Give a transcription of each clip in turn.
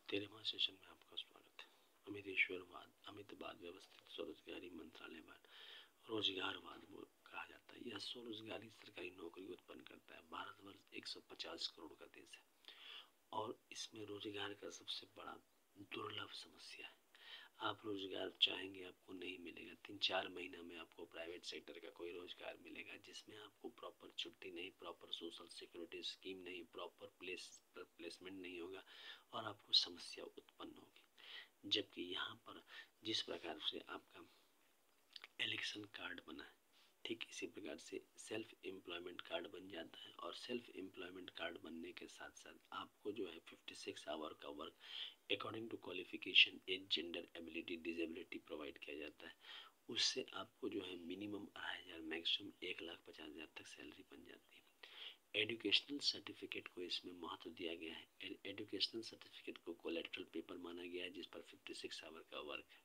13वां session में आपका स्वागत है। अमितवाद व्यवस्थित स्वरोजगारी मंत्रालयवाद रोजगारवाद कहा जाता है। यह स्वरोजगारी सरकारी नौकरी उत्पन्न करता है। भारतवर्ष 150 करोड़ का देश है और इसमें रोजगार का सबसे बड़ा दुर्लभ समस्या है। आप रोजगार चाहेंगे आपको नहीं मिलेगा। 3-4 महीना में आपको प्राइवेट सेक्टर का कोई रोजगार मिलेगा जिसमें आपको प्रॉपर छुट्टी नहीं, प्रॉपर सोशल सिक्योरिटी स्कीम नहीं, प्रॉपर प्लेसमेंट नहीं होगा और आपको समस्या उत्पन्न होगी। जबकि यहाँ पर जिस प्रकार से आपका इलेक्शन कार्ड बना है, ठीक इसी प्रकार से सेल्फ एम्प्लॉयमेंट कार्ड बन जाता है और सेल्फ एम्प्लॉयमेंट कार्ड बनने के साथ साथ आपको जो है 56 आवर का work according to qualification, age, gender, ability, disability provide किया जाता है। उससे आपको जो है मिनिमम 2,500, मैक्सिमम 1,50,000 तक सैलरी बन जाती है। एजुकेशनल सर्टिफिकेट को इसमें महत्व दिया गया है। एजुकेशनल सर्टिफिकेट को कोलेट्रल पेपर माना गया है जिस पर 56 आवर का वर्क है।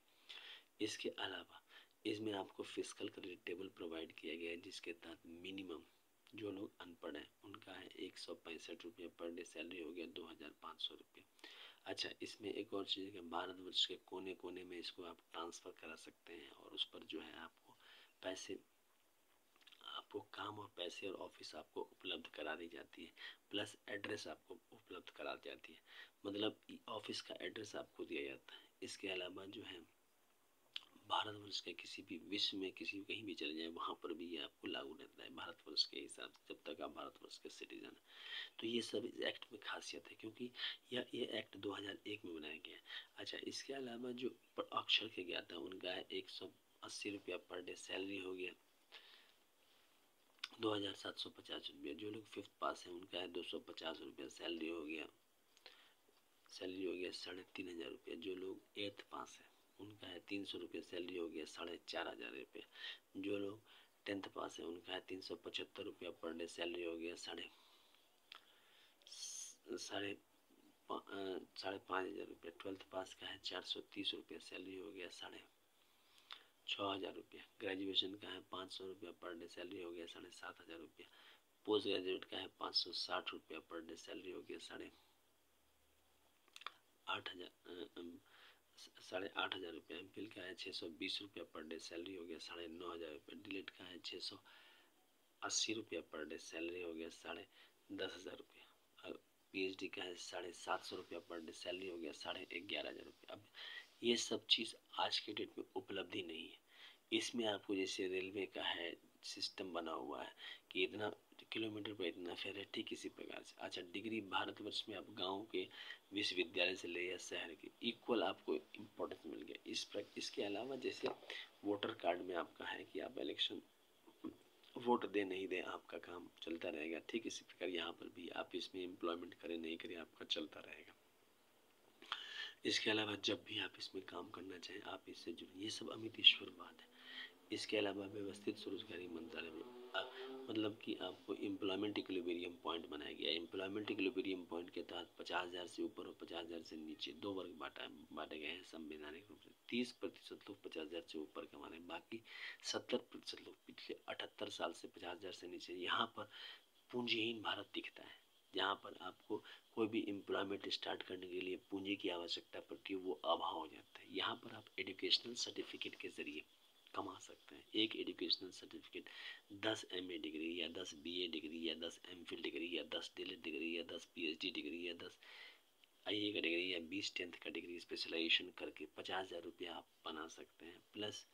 इसके अलावा इसमें आपको फिजिकल क्रेडिट टेबल प्रोवाइड किया गया है जिसके तहत मिनिमम जो लोग अनपढ़ हैं उनका है 165 रुपये पर डे सैलरी हो गया 2,500 रुपये। अच्छा, इसमें एक और चीज़ है, भारतवर्ष के कोने कोने में इसको आप ट्रांसफ़र करा सकते हैं और उस पर जो है आपको पैसे, आपको काम और पैसे और ऑफिस आपको उपलब्ध करा दी जाती है, प्लस एड्रेस आपको उपलब्ध करा दी जाती है, मतलब ऑफिस का एड्रेस आपको दिया जाता है। इसके अलावा जो है भारतवर्ष के किसी भी विश्व में किसी कहीं भी चले जाए वहाँ पर भी ये आपको लागू रहता है भारतवर्ष के हिसाब से, जब तक आप भारतवर्ष के सिटीजन हैं। तो ये सब इस एक्ट में खासियत है क्योंकि ये एक्ट 2001 में बनाया गया है। अच्छा, इसके अलावा जो अक्षर के ज्ञाता है उनका है 180 रुपया पर डे सैलरी हो गया 2,750 रुपया। जो लोग 5th पास हैं उनका है 250 रुपया सैलरी हो गया 3,500 रुपया। जो लोग 8th पास हैं उनका है 300 रुपये सैलरी हो गया 4,500 रुपये। जो लोग 10th पास है उनका है 375 रुपया पर डे सैलरी हो गया साढ़े 5,500 रुपये। 12th पास का है 430 रुपये सैलरी हो गया 6,500 रुपया। ग्रेजुएशन का है 500 रुपया पर डे सैलरी हो गया 7,500 रुपया। पोस्ट ग्रेजुएट का है 560 रुपया पर डे सैलरी हो गया 8,500 रुपया। एम फिल का है 620 रुपया पर डे सैलरी हो गया 9,500 रुपया। डिलेट का है 680 रुपया पर डे सैलरी हो गया 10,500 रुपया। PhD का है 750 रुपया पर डे सैलरी हो गया 11,500 रुपया। अब ये सब चीज़ आज के डेट में उपलब्धि नहीं है। इसमें आपको जैसे रेलवे का है सिस्टम बना हुआ है कि इतना किलोमीटर पर इतना फेयर है, ठीक इसी प्रकार से। अच्छा, डिग्री भारतवर्ष में आप गांव के विश्वविद्यालय से ले या शहर के इक्वल आपको इम्पोर्टेंस मिल गया। इसके अलावा जैसे वोटर कार्ड में आपका है कि आप इलेक्शन वोट दे नहीं दे आपका काम चलता रहेगा, ठीक इसी प्रकार यहाँ पर भी आप इसमें एम्प्लॉयमेंट करें नहीं करें आपका चलता रहेगा। इसके अलावा जब भी आप इसमें काम करना चाहें आप इससे जुड़े, ये सब अमितेश्वरवाद है। इसके अलावा व्यवस्थित स्वरोजगारी मंत्रालय में मतलब कि आपको एम्प्लॉयमेंट इक्विलिब्रियम पॉइंट बनाया गया है। एम्प्लॉयमेंट इक्विलिब्रियम पॉइंट के तहत 50,000 से ऊपर और 50,000 से नीचे 2 वर्ग बांटे गए हैं संवैधानिक रूप से। 30% लोग 50,000 से ऊपर कमा रहे हैं, बाकी 70% लोग पिछले 78 साल से 50,000 से नीचे। यहाँ पर पूंजीहीन भारत दिखता है, जहाँ पर आपको कोई भी एम्प्लॉयमेंट स्टार्ट करने के लिए पूंजी की आवश्यकता पड़ती है, वो अभाव हो जाता है। यहाँ पर आप एजुकेशनल सर्टिफिकेट के जरिए कमा सकते हैं। एक एजुकेशनल सर्टिफिकेट 10 MA डिग्री या 10 BA डिग्री या 10 MPhil डिग्री या 10 DLED डिग्री या 10 PhD डिग्री या 10 IA का डिग्री या 20 10th का डिग्री स्पेशलाइजेशन करके 50,000 रुपया आप बना सकते हैं, प्लस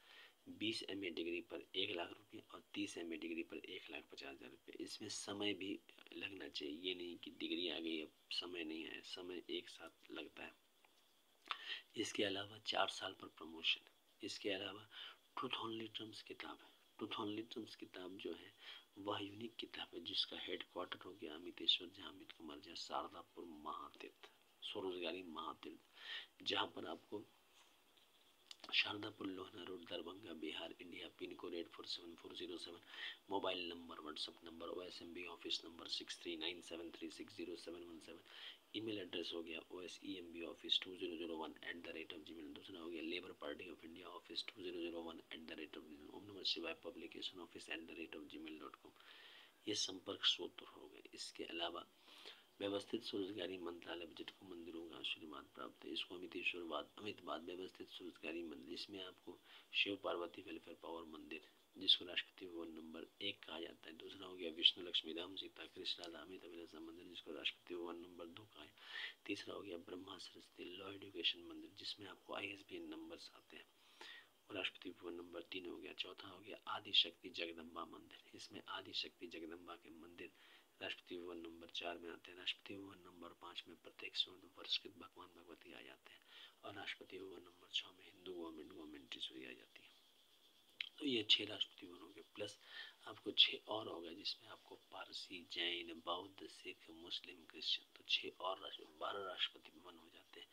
20 MA डिग्री पर 1,00,000 रुपये और 30 MA डिग्री पर 1,50,000 रुपये। इसमें समय भी लगना चाहिए, ये नहीं कि डिग्री आ गई अब समय नहीं है, समय एक साथ लगता है। इसके अलावा 4 साल पर प्रमोशन। इसके अलावा ट्रूथ ओनली टर्म्स किताब है। ट्रूथ ओनली टर्म्स किताब जो है वह यूनिक किताब है जिसका हेडक्वार्टर हो गया अमितेश्वर, जहाँ अमित कुमार झा शारदापुर महातीर्थ स्वरोजगारी महातीर्थ, जहाँ पर आपको Sharadapur Lohna road Darbhanga Bihar India pin code 847407, mobile number WhatsApp number OSMB office नंबर 6397360717, ईमेल एड्रेस हो गया OSEMBoffice2001@gmail। दूसरा हो गया labour party of India office 2001@gmail। Om Namah Shivaya publication office @gmail.com। ये संपर्क सूत्र हो गए। इसके अलावा व्यवस्थित स्वरोजगारी मंत्रालय बजट को मंदिरों का आशीर्वाद प्राप्त है। इसको अमितवाद व्यवस्थित स्वरोजगारी मंदिर, जिसमें आपको शिव पार्वती वेलफेयर पावर मंदिर, जिसको राष्ट्रपति भवन नंबर 1 कहा जाता है। दूसरा हो गया विष्णु लक्ष्मी राम सीता कृष्ण राधा अमित अभिलाषा मंदिर, जिसको राष्ट्रपति भवन नंबर 2 कहा है। तीसरा हो गया ब्रह्मा सरस्वती लॉ एजुकेशन मंदिर, जिसमें आपको ISBN नंबर्स आते हैं, और राष्ट्रपति भवन नंबर 3 हो गया। चौथा हो गया आदि शक्ति जगदम्बा मंदिर, इसमें आदि शक्ति जगदम्बा के मंदिर राष्ट्रपति भवन नंबर 4 में आते हैं। राष्ट्रपति भवन नंबर 5 में प्रत्येक स्वर्ण पुरस्कृत भगवान भगवती आ जाते हैं, और राष्ट्रपति भवन नंबर 6 में हिंदू गवर्नमेंट ईश्वरी आ जाती है। तो ये 6 राष्ट्रपति भवन हो गए, प्लस आपको 6 और हो गए, जिसमें आपको पारसी, जैन, बौद्ध, सिख, मुस्लिम, क्रिश्चियन, तो 6 और 12 राष्ट्रपति भवन हो जाते हैं।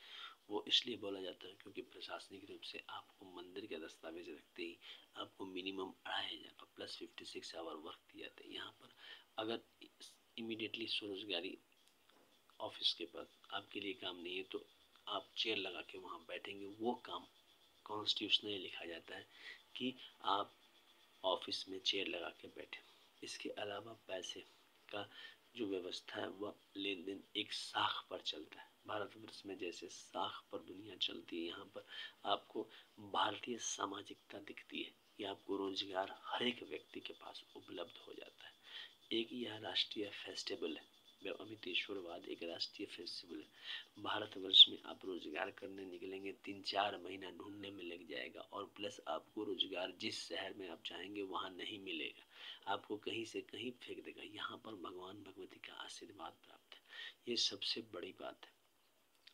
वो इसलिए बोला जाता है क्योंकि प्रशासनिक रूप से आपको मंदिर के दस्तावेज रखते ही आपको मिनिमम 2500 प्लस 56 आवर वर्क दिए जाते हैं। यहाँ पर अगर इमीडिएटली स्वरोजगारी ऑफिस के पास आपके लिए काम नहीं है तो आप चेयर लगा के वहाँ बैठेंगे, वो काम कॉन्स्टिट्यूशनली लिखा जाता है कि आप ऑफिस में चेयर लगा के बैठे। इसके अलावा पैसे का जो व्यवस्था है वह लेन देन एक साख पर चलता है। भारतवर्ष में जैसे साख पर दुनिया चलती है, यहाँ पर आपको भारतीय सामाजिकता दिखती है कि आपको रोजगार हर एक व्यक्ति के पास उपलब्ध हो जाता है। एक यह राष्ट्रीय फेस्टिवल है, अमितेश्वरवाद एक राष्ट्रीय फेस्टिवल है। भारतवर्ष में आप रोजगार करने निकलेंगे 3-4 महीना ढूंढने में लग जाएगा, और प्लस आपको रोजगार जिस शहर में आप चाहेंगे वहाँ नहीं मिलेगा, आपको कहीं से कहीं फेंक देगा। यहाँ पर भगवान भगवती का आशीर्वाद प्राप्त है, ये सबसे बड़ी बात है।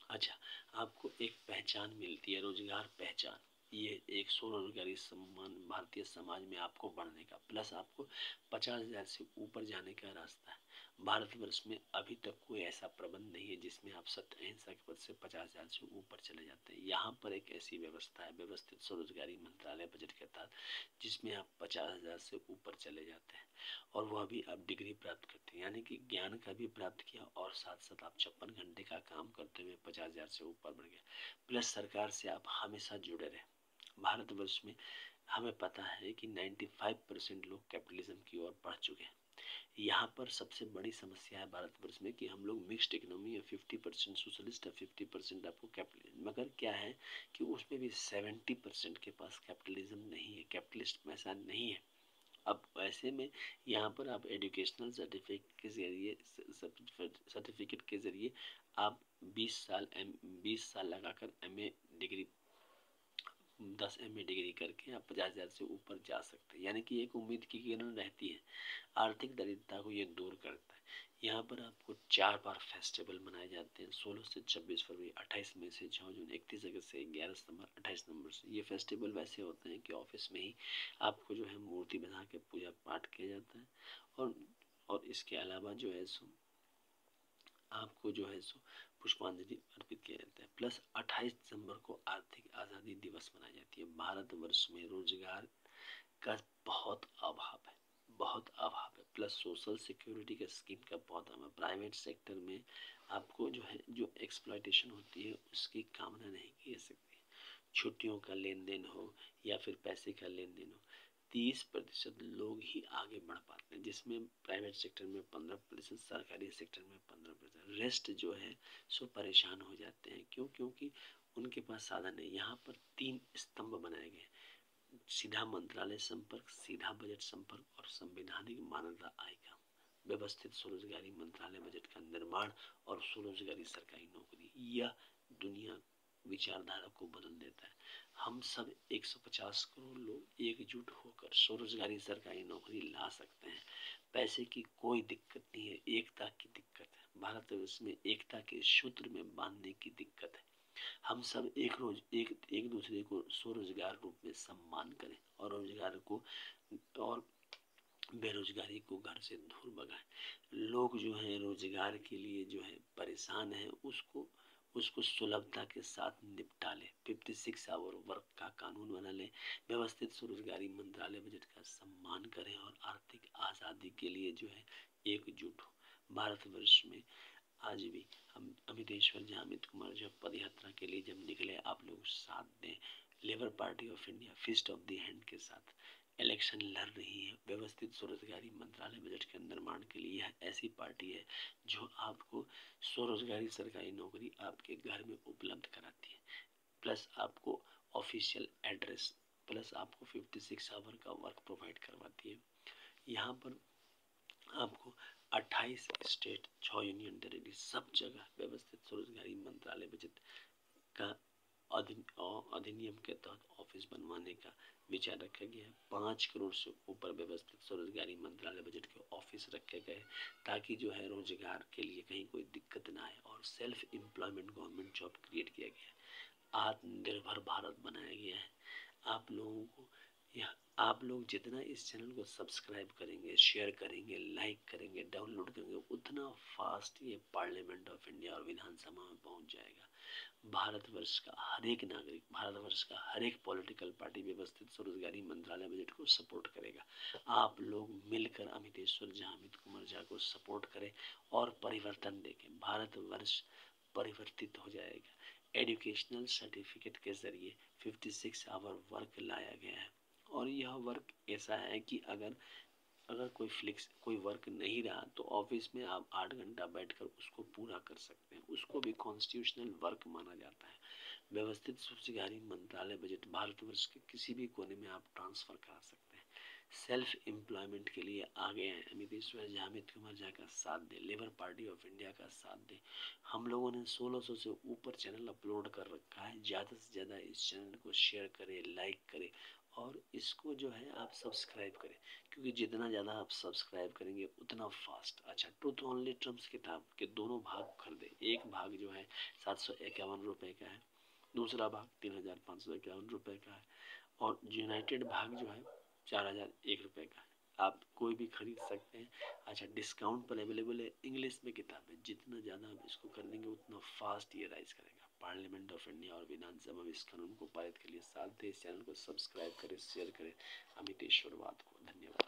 अच्छा, आपको एक पहचान मिलती है, रोजगार पहचान, ये एक स्वरोजगारी सम्मान भारतीय समाज में आपको बढ़ने का, प्लस आपको 50,000 से ऊपर जाने का रास्ता है। भारतवर्ष में अभी तक कोई ऐसा प्रबंध नहीं है जिसमें आप 70 के पद से 50,000 से ऊपर चले जाते हैं। यहाँ पर एक ऐसी व्यवस्था है व्यवस्थित स्वरोजगारी मंत्रालय बजट के तहत, जिसमें आप 50,000 से ऊपर चले जाते हैं, और वह भी आप डिग्री प्राप्त करते हैं, यानी कि ज्ञान का भी प्राप्त किया और साथ साथ आप 56 घंटे का काम करते हुए 50,000 से ऊपर बढ़ गए, प्लस सरकार से आप हमेशा जुड़े रहे। भारतवर्ष में हमें पता है कि 95% लोग कैपिटलिज्म की ओर बढ़ चुके हैं। यहाँ पर सबसे बड़ी समस्या है भारतवर्ष में कि हम लोग मिक्स्ड इकोनॉमी है, 50% सोशलिस्ट है, 50% आपको कैपिटलिज्म, मगर क्या है कि उसमें भी 70% के पास कैपिटलिज्म नहीं है, कैपिटलिस्ट ऐसा नहीं है। अब ऐसे में यहाँ पर आप एजुकेशनल सर्टिफिकेट के जरिए आप 20 साल लगाकर MA डिग्री 10 MA डिग्री करके आप 50,000 से ऊपर जा सकते हैं, यानी कि एक उम्मीद की किरण रहती है। आर्थिक दरिद्रता को ये दूर करता है। यहाँ पर आपको 4 बार फेस्टिवल मनाए जाते हैं, 16 से 26 फरवरी, 28 मई से 6 जून, 31 अगस्त से 11 सितंबर, 28 नवंबर से। ये फेस्टिवल वैसे होते हैं कि ऑफिस में ही आपको जो है मूर्ति बना के पूजा पाठ किया जाता है, और इसके अलावा जो है सो आपको जो है सो पुष्पांजलि अर्पित किया जाता है। प्लस 28 दिसंबर को आर्थिक आज़ादी दिवस मनाई जाती है। भारतवर्ष में रोजगार का बहुत अभाव है, बहुत अभाव है, प्लस सोशल सिक्योरिटी का स्कीम का बहुत अभाव है। प्राइवेट सेक्टर में आपको जो है जो एक्सप्लॉयटेशन होती है उसकी कामना नहीं की जा सकती। छुट्टियों का लेन देन हो या फिर पैसे का लेन देन हो, 30% लोग ही आगे बढ़ पाते हैं, जिसमें प्राइवेट सेक्टर में 15%, सरकारी सेक्टर में 15%, रेस्ट जो है सो परेशान हो जाते हैं। क्यों? क्योंकि उनके पास साधन है। यहाँ पर 3 स्तंभ बनाए गए, सीधा मंत्रालय संपर्क, सीधा बजट संपर्क, और संवैधानिक मान्यता आय का व्यवस्थित स्वरोजगारी मंत्रालय बजट का निर्माण और स्वरोजगारी सरकारी नौकरी। यह दुनिया विचारधारा को बदल देता है। हम सब 150 करोड़ लोग एकजुट होकर स्वरोजगारी सरकारी नौकरी ला सकते हैं। पैसे की कोई दिक्कत नहीं है, एकता की दिक्कत है। भारतवर्ष में एकता के सूत्र में बांधने की दिक्कत है। हम सब एक दूसरे को स्वरोजगार रूप में सम्मान करें, और रोजगार को और बेरोजगारी को घर से दूर भगाएं। लोग जो है रोजगार के लिए जो है परेशान है, उसको सुलभता के साथ निपटा ले। 56 आवर वर्क का कानून बना ले, व्यवस्थित स्वरोजगारी मंत्रालय बजट का सम्मान करें, और आर्थिक आज़ादी के लिए जो है एकजुट हो। भारतवर्ष में आज भी हम अमितेश्वर जी अमित कुमार जब पदयात्रा के लिए जब निकले, आप लोग साथ दें। Labour party of India fist of the hand के साथ इलेक्शन लड़ रही है। व्यवस्थित स्वरोजगारी मंत्रालय बजट के निर्माण के लिए यह ऐसी पार्टी है जो आपको स्वरोजगारी सरकारी नौकरी आपके घर में उपलब्ध कराती है, प्लस आपको ऑफिशियल एड्रेस, प्लस आपको 56 आवर का वर्क प्रोवाइड करवाती है। यहाँ पर आपको 28 स्टेट, 6 यूनियन टेरिटरी, सब जगह व्यवस्थित स्वरोजगारी मंत्रालय बजट का अधिनियम के तहत ऑफिस बनवाने का विचार रखा गया है। 5 करोड़ से ऊपर व्यवस्थित स्वरोजगारी मंत्रालय बजट के ऑफिस रखे गए ताकि जो है रोजगार के लिए कहीं कोई दिक्कत ना आए, और self employment government job create किया गया है। आत्मनिर्भर भारत बनाया गया है। आप लोगों को यह आप लोग जितना इस चैनल को सब्सक्राइब करेंगे, शेयर करेंगे, लाइक करेंगे, डाउनलोड करेंगे, उतना फास्ट ये पार्लियामेंट ऑफ इंडिया और विधानसभा में पहुंच जाएगा। भारतवर्ष का हर एक नागरिक, भारतवर्ष का हर एक पॉलिटिकल पार्टी व्यवस्थित स्वरोजगारी मंत्रालय बजट को सपोर्ट करेगा। आप लोग मिलकर अमितेश्वर झा, अमित कुमार झा को सपोर्ट करें और परिवर्तन देखें। भारतवर्ष परिवर्तित हो जाएगा। एजुकेशनल सर्टिफिकेट के जरिए 56 आवर वर्क लाया गया है, और यह वर्क ऐसा है कि अगर कोई वर्क नहीं रहा तो ऑफिस में आप 8 घंटा बैठकर उसको पूरा कर सकते हैं, उसको भी कॉन्स्टिट्यूशनल वर्क माना जाता है। व्यवस्थित स्वरोजगारी मंत्रालय बजट भारतवर्ष के किसी भी कोने में आप ट्रांसफर करा सकते हैं। सेल्फ एम्प्लॉयमेंट के लिए आगे आए, अमितेश्वर झा, अमित कुमार झा का साथ दे, लेबर पार्टी ऑफ इंडिया का साथ दे। हम लोगों ने 1600 से ऊपर चैनल अपलोड कर रखा है। ज़्यादा से ज़्यादा इस चैनल को शेयर करें, लाइक करें, और इसको जो है आप सब्सक्राइब करें, क्योंकि जितना ज़्यादा आप सब्सक्राइब करेंगे उतना फास्ट। अच्छा, ट्रूथ ओनली ट्रम्प्स किताब के दोनों भाग खरीदे। एक भाग जो है 751 रुपये का है, दूसरा भाग 3551 रुपये का है, और यूनाइटेड भाग जो है 4001 रुपये का है। आप कोई भी खरीद सकते हैं। अच्छा, डिस्काउंट पर अवेलेबल है। इंग्लिश में किताब है। जितना ज़्यादा आप इसको खरीदेंगे उतना फास्ट ये राइज करेगा। पार्लियामेंट ऑफ इंडिया और विधानसभा में इस कानून को पारित के लिए साथ दे। इस चैनल को सब्सक्राइब करें, शेयर करें। अमितेश्वर वाद को धन्यवाद।